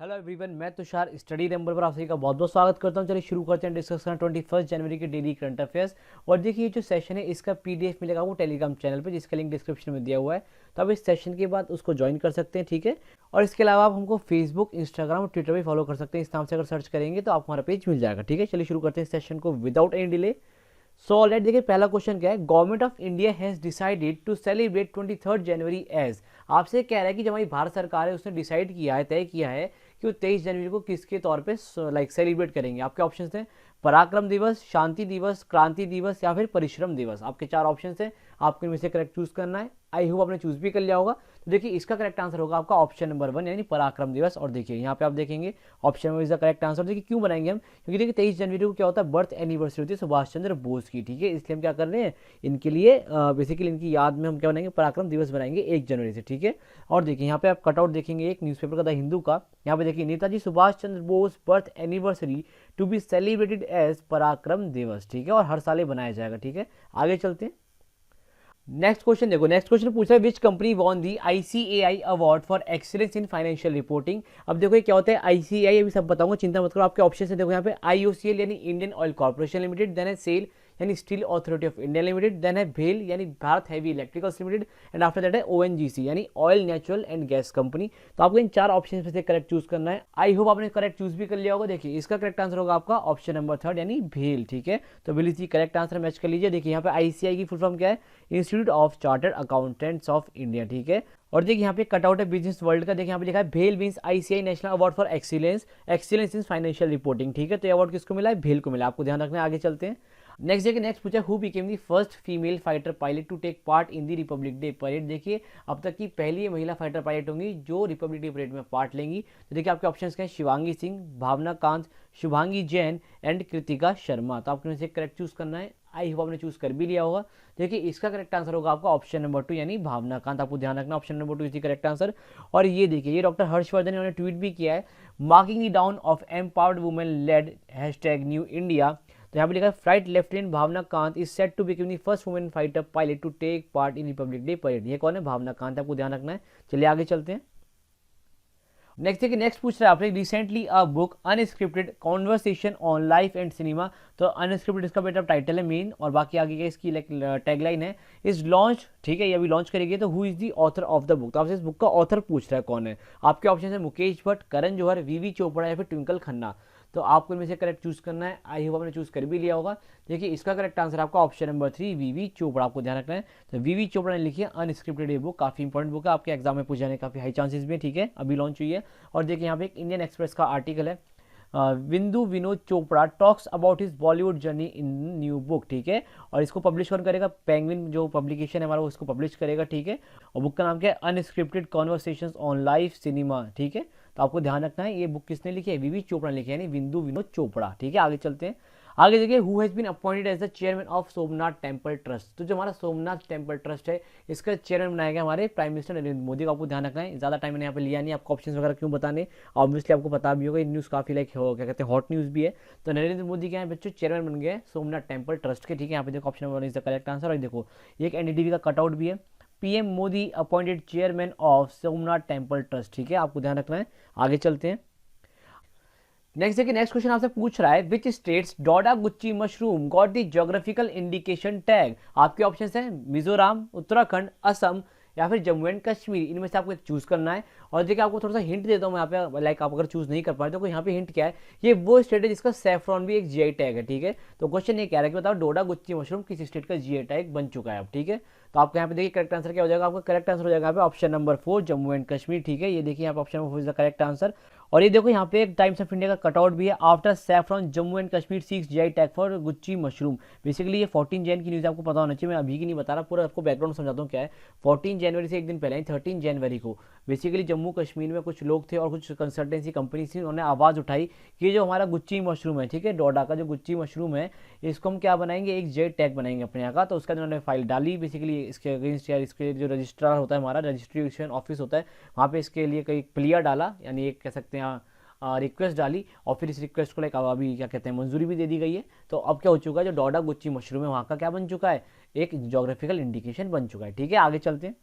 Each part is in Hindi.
हेलो एवरीवन, मैं तुषार स्टडी नंबर पर आप सभी का बहुत बहुत स्वागत करता हूं। चलिए शुरू करते हैं डिस्कस करना 21 जनवरी के डेली करंट अफेयर्स। और देखिए ये जो सेशन है इसका पीडीएफ मिलेगा वो टेलीग्राम चैनल पे, जिसका लिंक डिस्क्रिप्शन में दिया हुआ है। तो आप इस सेशन के बाद उसको ज्वाइन कर सकते हैं, ठीक है। और इसके अलावा आप हमको फेसबुक, इंस्टाग्राम और ट्विटर पर फॉलो कर सकते हैं। इस नाम से अगर सर्च करेंगे तो आपको हमारा पेज मिल जाएगा, ठीक है। चलिए शुरू करते हैं इस सेशन को without any delay. So alright, देखिए पहला क्वेश्चन क्या है। Government of India has decided to celebrate 23 January as. आपसे कह रहा है कि जो हमारी भारत सरकार है उसने डिसाइड किया है, तय किया है कि वो 23 जनवरी को किसके तौर पे सेलिब्रेट करेंगे। आपके ऑप्शन हैं पराक्रम दिवस, शांति दिवस, क्रांति दिवस या फिर परिश्रम दिवस। आपके चार ऑप्शन हैं, आपको इनमें से करेक्ट चूज करना है। आई होप आपने चूज भी कर लिया होगा। तो देखिए इसका करेक्ट आंसर होगा आपका ऑप्शन नंबर 1 यानी पराक्रम दिवस। और देखिए यहाँ पे आप देखेंगे option number is the correct answer. देखिए क्यों बनाएंगे हम, क्योंकि देखिए 23 जनवरी को क्या होता है, बर्थ एनिवर्सरी होती है सुभाष चंद्र बोस की, ठीक है। इसलिए हम क्या कर रहे हैं, इनके लिए बेसिकली इनकी याद में हम क्या बनाएंगे, पराक्रम दिवस बनाएंगे 1 जनवरी से, ठीक है। और देखिए यहाँ पे आप कटआउट देखेंगे एक न्यूज़पेपर का द हिंदू का। यहाँ पे देखिए Netaji Subhash Chandra Bose birth anniversary to be celebrated as Parakram Diwas, ठीक है। और हर साल ये बनाया जाएगा, ठीक है। आगे चलते हैं। नेक्स्ट क्वेश्चन देखो, नेक्स्ट क्वेश्चन पूछ रहा है which company won the ICAI award for excellence in financial reporting. अब देखो ये क्या होता है आईसीएआई, अभी सब बताऊंगा, चिंता मत करो। आपके ऑप्शन है देखो यहाँ पे आईओसीएल यानी Indian Oil Corporation Limited, then है सेल यानी Steel Authority of India Limited, then है भेल यानी Bharat Heavy Electricals Limited, and after that है ओएनजीसी यानी Oil Natural and Gas Company. तो आपको इन चार ऑप्शन में से करेक्ट चूज करना है। आई होप आपने करेक्ट चूज भी कर लिया होगा। देखिए इसका करेक्ट आंसर होगा आपका ऑप्शन नंबर 3 यानी भेल, ठीक है। तो भेल इसी करेक्ट आंसर मैच कर लीजिए। देखिए यहाँ पे आईसीआई की फुल फॉर्म क्या है, institute of chartered accountants of India, ठीक है। और देखिए यहाँ पे कटआउट है बिजनेस वर्ल्ड का। देखिए यहाँ पे लिखा है भेल means ICI national award for excellence in financial reporting, ठीक है। तो ये अवार्ड किसको मिला है, भेल को मिला। आपको ध्यान रखना है। आगे चलते हैं। नेक्स्ट देखिए, नेक्स्ट पूछा who became the first female fighter pilot to take part in the Republic Day parade. देखिए अब तक की पहली महिला फाइटर पायलट होंगी जो रिपब्लिक डे परेड में पार्ट लेंगी। तो देखिए आपके ऑप्शंस क्या हैं, शिवांगी सिंह, भावना कांत, शुभांगी जैन एंड कृतिका शर्मा। तो आपको इनसे करेक्ट चूज करना है। आई होप आपने चूज कर भी लिया होगा। देखिए इसका करेक्ट आंसर होगा आपका ऑप्शन नंबर 2 यानी भावना कांत। आपको ध्यान रखना ऑप्शन नंबर 2 इसी करेक्ट आंसर। और ये देखिए ये डॉक्टर हर्षवर्धन ने ट्वीट भी किया है, marking the dawn of empowered women led hashtag new India. तो यहाँ पे लिखा है flight lieutenant Bhawana Kanth is set to become the first women fighter pilot to take part in Republic Day parade. ये कौन है, भावना कांत। आपको ध्यान रखना है। चलिए आगे चलते हैं। नेक्स्ट देखिए, नेक्स्ट पूछ रहा है आपने recently a book unscripted conversation on life and cinema. तो अनस्क्रिप्टेड इसका बेटा टाइटल है मेन, और बाकी आगे का इसकी टैगलाइन है इज लॉन्च, ठीक है। ये अभी लॉन्च करेगी। तो who is the author of the book. तो आपसे इस बुक का ऑथर पूछ रहा है कौन है। आपके ऑप्शन है मुकेश भट्ट, करण जौहर, वीवी चोपड़ा या फिर ट्विंकल खन्ना। तो आपको इनमें से करेक्ट चूज करना है। आई होप आपने चूज कर भी लिया होगा। देखिए इसका करेक्ट आंसर आपका ऑप्शन नंबर 3 वीवी चोपड़ा। आपको ध्यान रखना है। तो वीवी चोपड़ा ने लिखी है अनस्क्रिप्टेड ये बुक, काफी इंपॉर्टेंट बुक है, आपके एग्जाम में पूछ जाने काफी हाई चांसेस भी है, ठीक है। अभी लॉन्च हुई है। और देखिए यहाँ पे एक इंडियन एक्सप्रेस का आर्टिकल है, Vindu Vinod Chopra talks about his Bollywood journey in new book, ठीक है। और इसको पब्लिश कौन करेगा, पेंगुइन जो पब्लिकेशन है हमारा वो इसको पब्लिश करेगा, ठीक है। और बुक का नाम क्या है, unscripted conversations on life cinema, ठीक है। तो आपको ध्यान रखना है ये बुक किसने लिखी है, वीवी चोपड़ा ने लिखी है, यानी विंदु विनोद चोपड़ा, ठीक है। आगे चलते हैं। आगे देखिए who has been appointed as the chairman of Somnath temple trust. तो जो हमारा सोमनाथ टेम्पल ट्रस्ट है इसका चेयरमैन बनाया गया हमारे प्राइम मिनिस्टर नरेंद्र मोदी को। आपको ध्यान रखना है। ज्यादा टाइम मैंने यहाँ पे लिया नहीं, आपको ऑप्शन वगैरह क्यों बताने, ऑब्वियसली आपको पता भी होगा। ये न्यूज़ काफी क्या कहते हैं हॉट न्यूज़ भी है। तो नरेंद्र मोदी क्या है बच्चों, चेयरमैन बन गए सोमनाथ टेम्पल ट्रस्ट के, ठीक है। यहाँ पे देखो option number 1 is the correct answer. और देखो एक एनडीटीवी का कटआउट भी है, PM Modi appointed chairman of Somnath temple trust, ठीक है। आपको ध्यान रखना है। आगे चलते हैं। नेक्स्ट देखिए, नेक्स्ट क्वेश्चन आपसे पूछ रहा है which states Doda Gucci mushroom got the geographical indication tag. आपके ऑप्शन हैं मिजोरम, उत्तराखंड, असम या फिर जम्मू एंड कश्मीर। इनमें से आपको एक चूज करना है। और देखिए आपको थोड़ा सा हिंट देता हूँ मैं यहाँ पे, लाइक आप अगर चूज नहीं कर पाए तो यहाँ पे हिंट क्या है, ये वो स्टेट है जिसका सैफरॉन भी एक जीआई टैग है, ठीक है। तो क्वेश्चन ये कह रहा है कि बताओ डोडा गुच्ची मशरूम किस स्टेट का जीआई टैग बन चुका है अब, ठीक है। तो आपको यहाँ पे देखिए करेक्ट आंसर क्या हो जाएगा, आपका करेक्ट आंसर हो जाएगा यहाँ पे option number 4 Jammu and Kashmir, ठीक है। ये देखिए यहाँ पे option number 4 is the correct answer. और ये देखो यहाँ पे एक टाइम्स ऑफ इंडिया का कटआउट भी है, after saffron Jammu and Kashmir seeks GI tag for gucchi mushroom. Basically ये 14 जैन की न्यूज़ आपको पता होना चाहिए, मैं अभी की नहीं बता रहा, पूरा आपको बैकग्राउंड समझाता हूँ क्या है। 14 जनवरी से एक दिन पहले 13 जनवरी को बेसिकली जम्मू कश्मीर में कुछ लोग थे और कुछ कंसल्टेंसी कंपनी थी, उन्होंने आवाज़ उठाई कि जो हमारा गुच्ची मशरूम है, ठीक है, डोडा का जो गुच्ची मशरूम है इसको हम क्या बनाएंगे, एक जेड टैग बनाएंगे अपने यहाँ का। तो उसका उन्होंने फाइल डाली बेसिकली इसके अगेंस्ट, या इसके जो रजिस्ट्रार होता है हमारा रजिस्ट्रेशन ऑफिस होता है वहाँ पे इसके लिए कई प्लिया डाला, यानी एक कह सकते हैं रिक्वेस्ट डाली। और फिर इस रिक्वेस्ट को लाइक अभी क्या कहते हैं मंजूरी भी दे दी गई है। तो अब क्या हो चुका है, जो डोडा गुच्ची मशरूम है वहाँ का क्या बन चुका है, एक जोग्राफिकल इंडिकेशन बन चुका है, ठीक है। आगे चलते हैं।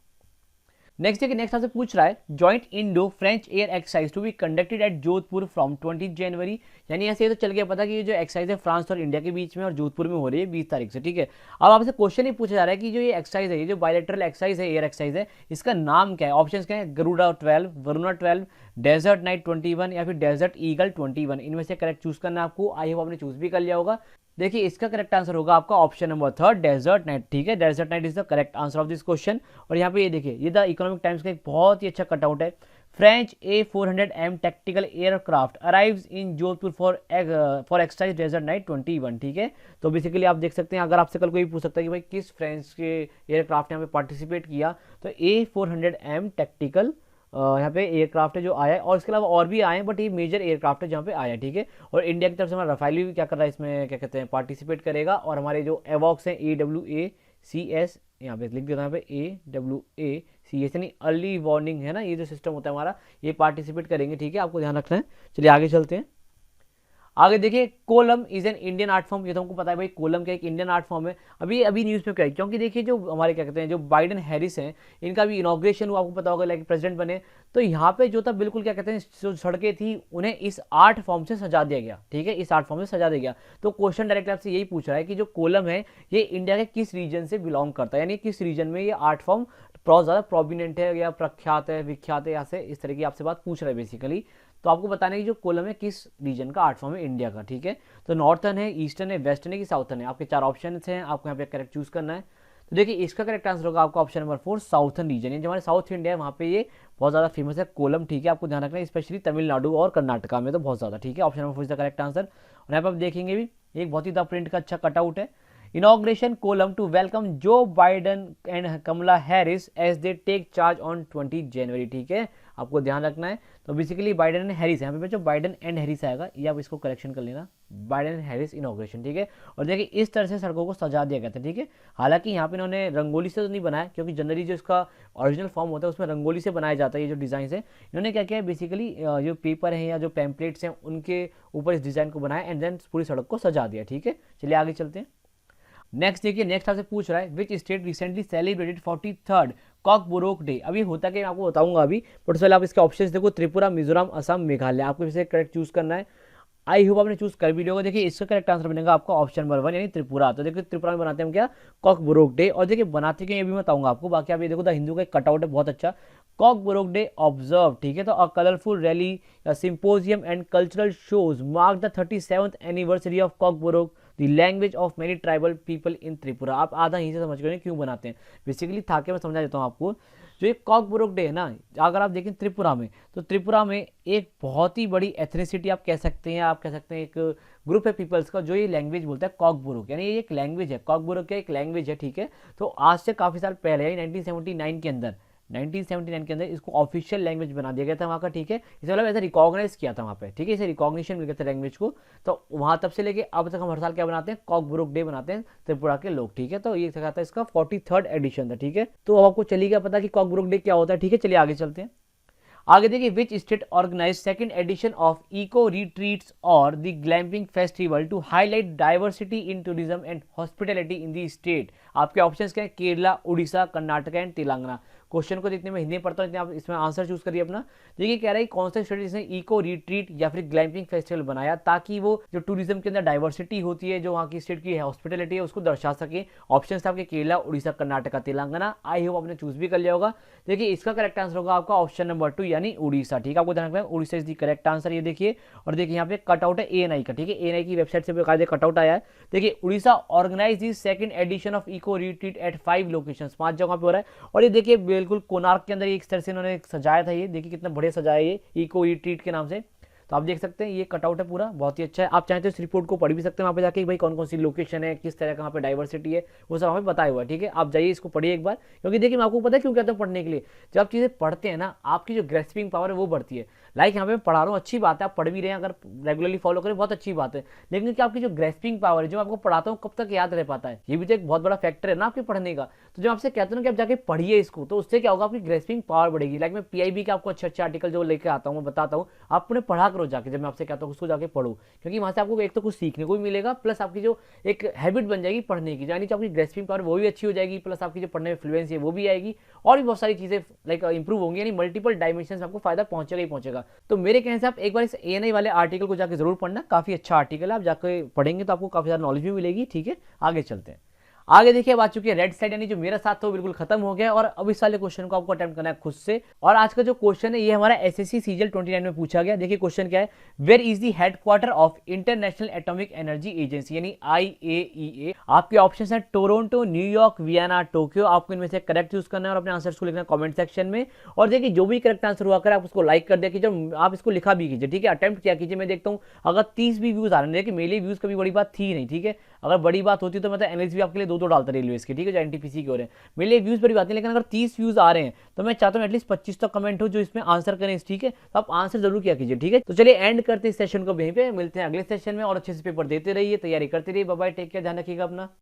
नेक्स्ट देखिए, नेक्स्ट आपसे पूछ रहा है joint Indo French air exercise to be conducted at Jodhpur from 20 January. यानी ऐसे ये तो चल गया पता कि ये जो एक्सरसाइज है फ्रांस और इंडिया के बीच में और जोधपुर में हो रही है 20 तारीख से, ठीक है। अब आपसे क्वेश्चन ही पूछा जा रहा है कि जो ये एक्सरसाइज है, ये जो बायलैटरल एक्सरसाइज है, एयर एक्सरसाइज है, इसका नाम क्या है। ऑप्शन क्या है, गरुड़ा 12, वरुणा 12, डेजर्ट नाइट 21 या फिर डेजर्ट ईगल 21। इनमें से करेक्ट चूज करना है आपको। आई होप आपने चूज भी कर लिया होगा। देखिए इसका करेक्ट आंसर होगा आपका ऑप्शन नंबर 3 डेजर्ट नाइट, ठीक है। Desert Knight is the correct answer of this question. और यहाँ पे ये देखिए, ये द इकोनॉमिक टाइम्स का एक बहुत ही अच्छा कटआउट है। French A400M tactical aircraft arrives in Jodhpur for exercise Desert Knight 21, ठीक है। तो बेसिकली आप देख सकते हैं, अगर आपसे कल कोई पूछ सकता है कि भाई किस फ्रेंच के एयरक्राफ्ट ने यहाँ पे पार्टिसिपेट किया, तो A400M टैक्टिकल यहाँ पे एयरक्राफ्ट है जो आया है। और इसके अलावा और भी आए हैं, बट ये मेजर एयरक्राफ्ट है जहाँ पे आया है, ठीक है। और इंडिया की तरफ से हमारा रफाइल भी क्या कर रहा है इसमें, क्या कहते हैं, पार्टिसिपेट करेगा। और हमारे जो एवॉक्स हैं AWACS, यहाँ पे लिख देता है AWACS, यानी अर्ली वार्निंग है ना, ये जो सिस्टम होता है हमारा, ये पार्टिसिपेट करेंगे, ठीक है। आपको ध्यान रखना है। चलिए आगे चलते हैं। आगे देखिए, kolam is an Indian art form. ये तो हमको पता है भाई, कोलम क्या एक इंडियन आर्ट फॉर्म है। अभी न्यूज़ में क्या है, क्योंकि देखिए जो हमारे क्या कहते हैं, जो बाइडन हैरिस हैं, इनका भी इनॉग्रेशन हुआ, आपको पता होगा, लाइक प्रेसिडेंट बने। तो यहाँ पे जो था बिल्कुल क्या कहते हैं, जो सड़कें थी उन्हें इस आर्ट फॉर्म से सजा दिया गया, ठीक है, इस आर्ट फॉर्म से सजा दिया गया। तो क्वेश्चन डायरेक्ट आपसे यही पूछ रहा है कि जो कोलम है ये इंडिया के किस रीजन से बिलोंग करता है, यानी किस रीजन में ये आर्ट फॉर्म बहुत ज़्यादा प्रोमिनेंट है या प्रख्यात है, विख्यात है, यहाँ से इस तरह की आपसे बात पूछ रहा है बेसिकली। तो आपको बताना है कि जो कोलम है किस रीजन का आर्ट फॉर्म है इंडिया का, ठीक है। तो नॉर्थर्न है, ईस्टर्न है, वेस्टर्न है कि साउथर्न है। आपके 4 ऑप्शन हैं, आपको यहाँ पे करेक्ट चूज करना है। तो देखिए इसका करेक्ट आंसर होगा आपका ऑप्शन नंबर 4 साउथर्न रीजन। ये जो हमारे साउथ इंडिया है वहाँ पे ये बहुत ज़्यादा फेमस है कोलम, ठीक है। आपको ध्यान रखना है, स्पेशली तमिलनाडु और कर्नाटका में तो बहुत ज़्यादा, ठीक है। Option number 4 is the correct answer. और यहाँ पर आप देखेंगे भी एक बहुत ही द प्रिंट का अच्छा कटआउट है। Inauguration kolam to welcome Joe Biden and Kamala Harris as they take charge on 20 January, ठीक है। आपको ध्यान रखना है। तो बेसिकली बाइडन एंड हैरिस, यहाँ पे जो बाइडन एंड हैरिस आएगा ये आप इसको करेक्शन कर लेना, बाइडन एंड हैरिस इनॉग्रेशन, ठीक है। और देखिए इस तरह से सड़कों को सजा दिया गया था, ठीक है। हालांकि यहाँ पे इन्होंने रंगोली से तो नहीं बनाया, क्योंकि जनरली जो इसका ओरिजिनल फॉर्म होता है उसमें रंगोली से बनाया जाता है। ये जो डिज़ाइन है, इन्होंने क्या किया है बेसिकली, जो पेपर है या जो पैम्पलेट्स हैं उनके ऊपर इस डिज़ाइन को बनाया एंड देन पूरी सड़क को सजा दिया, ठीक है। चलिए आगे चलते हैं। नेक्स्ट देखिए, नेक्स्ट आपसे पूछ रहा है which state recently celebrated 43rd Kokborok day. अभी होता क्या मैं आपको बताऊंगा अभी, बट पहले आप इसके ऑप्शंस देखो, त्रिपुरा, मिजोरम, असम, मेघालय। आपको इसे करेक्ट चूज करना है। आई होप आपने चूज कर भी लिया होगा। देखिए इसका करेक्ट आंसर बनेगा आपका ऑप्शन नंबर 1 यानी त्रिपुरा। तो देखिए त्रिपुरा में बनाते हैं हम क्या, कॉकबोरोक डे। और देखिए बनाते क्यों ये भी मैं बताऊंगा आपको। बाकी आप ये देखो, द हिंदू का एक कटआउट है बहुत अच्छा, कॉकबोरोक डे ऑब्जर्व, ठीक है। तो a colourful rally, symposium and cultural shows mark the 37th anniversary of Kokborok, the language of many tribal people in Tripura. आप आधा यहीं से समझ गए क्यों बनाते हैं। बेसिकली था के मैं समझा देता हूँ आपको। जो ये कॉकबोरोक डे है ना, अगर आप देखें त्रिपुरा में, तो त्रिपुरा में एक बहुत ही बड़ी एथनिसिटी आप कह सकते हैं, एक ग्रुप है पीपल्स का जो ये लैंग्वेज बोलता है कॉकबोरोक, यानी ये एक लैंग्वेज है। कॉकबोरोक का एक लैंग्वेज है, ठीक है। तो आज से काफ़ी साल पहले 1979 के अंदर 1979 के अंदर इसको ऑफिशियल लैंग्वेज बना दिया गया था वहाँ का, ठीक है। इसे मतलब ऐसा रिकॉग्नाइज किया था वहाँ पे, ठीक है, इसे रिकॉग्निशन मिल गया था लैंग्वेज को। तो वहाँ तब से लेके अब तक हम हर साल क्या बनाते हैं, कॉकबोरोक डे बनाते हैं त्रिपुरा के लोग, ठीक है। तो ये था इसका 43rd एडिशन था, ठीक है। तो अब आपको चली गया पता कि कॉकबोरोक डे क्या होता है, ठीक है। चलिए आगे चलते हैं। आगे देखिए, which state organise second edition of eco retreats और the glamping festival to highlight diversity in tourism and hospitality in the स्टेट। आपके ऑप्शंस क्या है, केरला, उड़ीसा, कर्नाटक एंड तेलंगाना। क्वेश्चन को जितने मैं हिंदी में पढ़ता हूँ इतने आप इसमें आंसर चूज करिए अपना। देखिए कह रहा है कौन सा स्टेट जिसने इको रिट्रीट या फिर ग्लैम्पिंग फेस्टिवल बनाया ताकि वो जो टूरिज्म के अंदर डाइवर्सिटी होती है, जो वहाँ की स्टेट की हॉस्पिटलिटी है, उसको दर्शा सके। ऑप्शन था आपके केरला, उड़ीसा, कर्नाटका, तेलंगाना। आई होप आपने चूज भी कर लिया होगा। देखिए इसका करेक्ट आंसर होगा आपका ऑप्शन नंबर 2 यानी उड़ीसा, ठीक है। आपको ध्यान रखना है, Orissa is the correct answer. ये देखिए, और देखिए यहाँ पे कटआउट है ANI का, ठीक है। ANI की वेबसाइट से बेकायदे कटआउट आया है। देखिए Orissa organise the second edition of eco retreat at 5 locations, 5 जगह पे हो रहा है। और ये देखिए बिल्कुल कोणार्क के अंदर एक तरह से इन्होंने सजाया था। ये देखिए कितना बढ़िया सजाया ये इको रिट्रीट के नाम से। तो आप देख सकते हैं ये कटआउट है पूरा, बहुत ही अच्छा है। आप चाहें तो इस रिपोर्ट को पढ़ भी सकते हैं वहाँ पे जाके, भाई कौन कौन सी लोकेशन है, किस तरह का वहाँ पे डाइवर्सिटी है, वो सब हमें बताया हुआ है, ठीक है। आप जाइए इसको पढ़िए एक बार, क्योंकि देखिए मैं आपको पता है क्यों कहता हूँ पढ़ने के लिए। जब आप चीज़ें पढ़ते हैं ना, आपकी जो ग्रेस्पिंग पावर है वो बढ़ती है। लाइक यहाँ पे मैं पढ़ा रहा हूँ, अच्छी बात है, आप पढ़ भी रहे हैं, अगर रेगुलरली फॉलो करें बहुत अच्छी बात है, लेकिन क्या आपकी जो ग्रेस्पिंग पावर है, जो मैं आपको पढ़ाता हूँ कब तक याद रह पाता है, ये भी तो एक बहुत बड़ा फैक्टर है ना आपके पढ़ने का। तो जो आपसे कहते हैं ना कि आप जाके पढ़िए इसको, तो उससे क्या होगा, आपकी ग्रेस्पिंग पावर बढ़ेगी। लाइक मैं पीआईबी के आपको अच्छे अच्छे आर्टिकल जो लेके आता हूँ, मैं बताता हूँ, आप उन्हें पढ़ा करो जाके, जब मैं आपसे कहता हूँ उसको जाके पढ़ो, क्योंकि वहाँ से आपको एक तो कुछ सीखने को भी मिलेगा, प्लस आपकी जो एक हैबिट बन जाएगी पढ़ने की, यानी जो आपकी ग्रेस्पिंग पावर वो भी अच्छी हो जाएगी, प्लस आपकी जो पढ़ने में फ्लुएंसी है वो भी आएगी, और भी बहुत सारी चीजें लाइक इंप्रूव होंगी, यानी मल्टीपल डायमेंशन में आपको फायदा पहुंचेगा ही पहुंचेगा। तो मेरे कहने से आप एक बार इस एएनआई वाले आर्टिकल को जाकर जरूर पढ़ना, काफी अच्छा आर्टिकल है, आप जाकर पढ़ेंगे तो आपको काफी ज्यादा नॉलेज भी मिलेगी। ठीक है, आगे चलते हैं। आगे देखिए, अब आ चुकी है रेड साइड, यानी जो मेरा साथ था वो बिल्कुल खत्म हो गया, और अब इस वाले क्वेश्चन को आपको अटेम्प्ट करना है खुद से। और आज का जो क्वेश्चन है ये हमारा एसएससी सीजीएल 29 में पूछा गया। देखिए क्वेश्चन क्या है, where is the headquarter of International Atomic Energy Agency, यानी आईएईए। आपके ऑप्शन है टोरंटो, न्यूयॉर्क, वियना, टोक्यो। आपको इनमें से करेक्ट चूज करना है और अपने आंसर को लिखना है कमेंट सेक्शन में। और देखिए जो भी करेक्ट आंसर हुआ करे आप उसको लाइक कर दिया कीजिए, आप इसको लिखा भी कीजिए, ठीक है, अटेम्प्ट किया कीजिए। मैं देखता हूँ अगर 30 भी व्यूज आ रहे हैं, देखिए मेरे लिए व्यूज कभी बड़ी बात थी नहीं, ठीक है, अगर बड़ी बात होती तो मैं एनएस भी आपके लिए दो डालता रेलवे के, ठीक है, जो एनटीपीसी के हो रहे हैं, मेरे लिए व्यूज बड़ी बात नहीं, लेकिन अगर 30 व्यूज आ रहे हैं तो मैं चाहता हूँ एटलीस्ट 25 तक कमेंट हो जो इसमें आंसर करें, ठीक है, तो आप आंसर जरूर किया कीजिए। ठीक है, तो चलिए एंड करते इस सेशन को, यहीं पे मिलते हैं अगले सेशन में, और अच्छे से पेपर देते रहिए, तैयारी करते रहिए। बाय बाय, टेक केयर, ध्यान रखिएगा अपना।